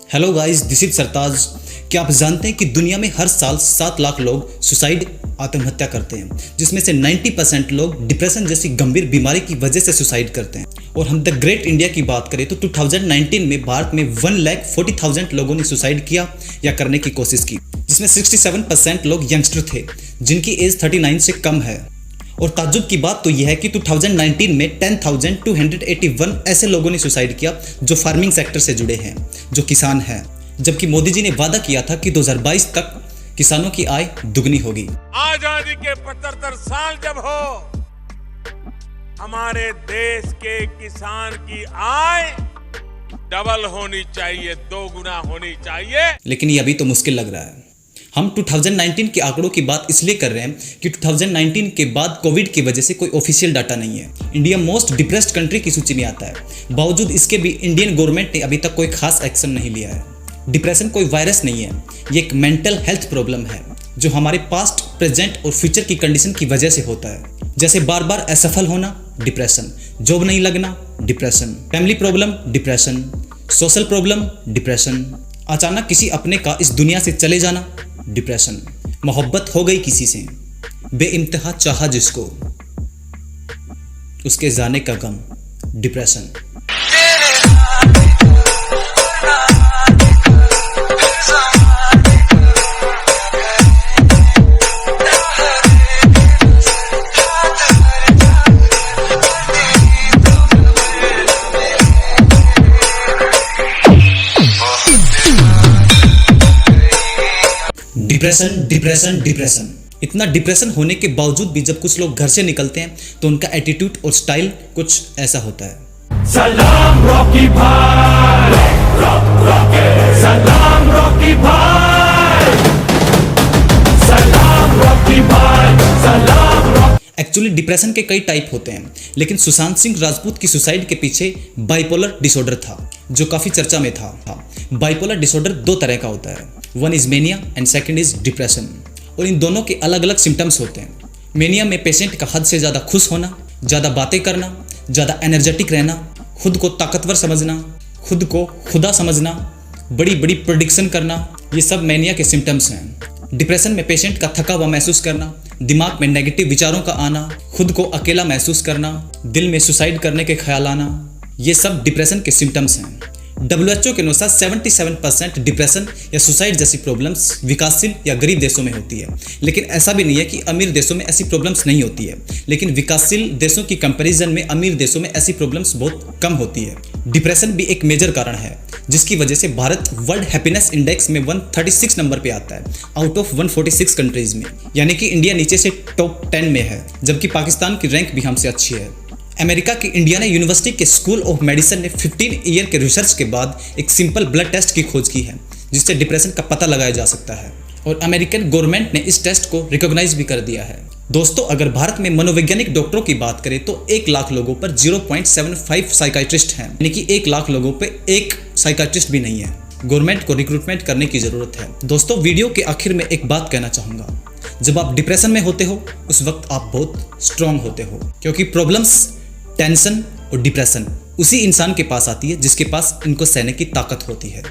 Hello guys, this is सरताज। क्या आप जानते हैं कि दुनिया में हर साल 7 लाख लोग सुसाइड आत्महत्या करते हैं, जिसमें से 90% लोग डिप्रेशन जैसी गंभीर बीमारी की वजह से सुसाइड करते हैं। और हम द ग्रेट इंडिया की बात करें तो 2019 में भारत में 1,40,000 लोगों ने सुसाइड किया या करने की कोशिश की, जिसमें 67% लोग यंगस्टर थे जिनकी एज 39 से कम है। और ताज्जुब की बात तो यह है कि 2019 में 10,281 ऐसे लोगों ने सुसाइड किया जो फार्मिंग सेक्टर से जुड़े हैं, जो किसान हैं, जबकि मोदी जी ने वादा किया था कि 2022 तक किसानों की आय दुगनी होगी। आजादी के 75 साल जब हो, हमारे देश के किसान की आय डबल होनी चाहिए, 2 गुना होनी चाहिए। लेकिन ये अभी तो मुश्किल लग रहा है। हम 2019 के आंकड़ों की बात इसलिए कर रहे हैं कि 2019 के बाद कोविड की वजह से कोई ऑफिशियल डाटा नहीं है। इंडिया मोस्ट डिप्रेस्ड कंट्री की सूची में आता है। बावजूद इसके भी इंडियन गवर्नमेंट ने अभी तक कोई खास एक्शन नहीं लिया है। डिप्रेशन कोई वायरस नहीं है, ये एक मेंटल हेल्थ प्रॉब्लम है जो हमारे पास्ट, प्रेजेंट और फ्यूचर की कंडीशन की वजह से होता है। जैसे बार बार असफल होना, डिप्रेशन, जॉब नहीं लगना, depression, family problem, depression, social problem, depression, अचानक किसी अपने का इस दुनिया से चले जाना, डिप्रेशन, मोहब्बत हो गई किसी से, बेइंतहा चाहा जिसको, उसके जाने का गम, डिप्रेशन। Depression, depression, depression. इतना डिप्रेशन होने के बावजूद भी जब कुछ लोग घर से निकलते हैं तो उनका एटीट्यूड और स्टाइल कुछ ऐसा होता है। सलाम रॉकी भाई, सलाम रॉकी भाई, सलाम रॉकी भाई, सलाम रॉकी। एक्चुअली डिप्रेशन के कई टाइप होते हैं, लेकिन सुशांत सिंह राजपूत की सुसाइड के पीछे बाइपोलर डिसऑर्डर था जो काफी चर्चा में था। बाइपोलर डिसऑर्डर 2 तरह का होता है, one is mania and second is depression. और इन दोनों के अलग अलग सिम्टम्स होते हैं। मेनिया में पेशेंट का हद से ज़्यादा खुश होना, ज़्यादा बातें करना, ज़्यादा एनर्जेटिक रहना, खुद को ताकतवर समझना, खुद को खुदा समझना, बड़ी बड़ी प्रेडिक्शन करना, ये सब मेनिया के सिम्टम्स हैं। डिप्रेशन में पेशेंट का थका हुआ महसूस करना, दिमाग में नेगेटिव विचारों का आना, खुद को अकेला महसूस करना, दिल में सुसाइड करने के ख्याल आना, ये सब डिप्रेशन के सिम्टम्स हैं। WHO के अनुसार 77% डिप्रेशन या सुसाइड जैसी प्रॉब्लम्स विकासशील या गरीब देशों में होती है। लेकिन ऐसा भी नहीं है कि अमीर देशों में ऐसी प्रॉब्लम्स नहीं होती है, लेकिन विकासशील देशों की कंपैरिजन में अमीर देशों में ऐसी प्रॉब्लम्स बहुत कम होती है। डिप्रेशन भी एक मेजर कारण है जिसकी वजह से भारत वर्ल्ड हैप्पीनेस इंडेक्स में 136 नंबर पे आता है आउट ऑफ 146 कंट्रीज में, यानी कि इंडिया नीचे से टॉप 10 में है, जबकि पाकिस्तान की रैंक भी हमसे अच्छी है। अमेरिका की इंडियाना यूनिवर्सिटी के स्कूल ऑफ मेडिसिन ने 15 ईयर के रिसर्च के बाद एक सिंपल ब्लड टेस्ट की खोज की है जिससे डिप्रेशन का पता लगाया जा सकता है, और अमेरिकन गवर्नमेंट ने इस टेस्ट को रिकॉग्नाइज भी कर दिया है। दोस्तों, अगर भारत में मनोवैज्ञानिक डॉक्टरों की बात करें तो 1 लाख लोगों पर 0.75 साइकाइट्रिस्ट हैं, यानी कि 1 लाख लोगों पे 1 साइकाइट्रिस्ट भी नहीं है। गवर्नमेंट को रिक्रूटमेंट करने की जरूरत है। दोस्तों, वीडियो के आखिर में एक बात कहना चाहूँगा, जब आप डिप्रेशन में होते हो उस वक्त आप बहुत स्ट्रांग होते हो, क्योंकि प्रॉब्लम्स, टेंशन और डिप्रेशन उसी इंसान के पास आती है जिसके पास इनको सहने की ताकत होती है।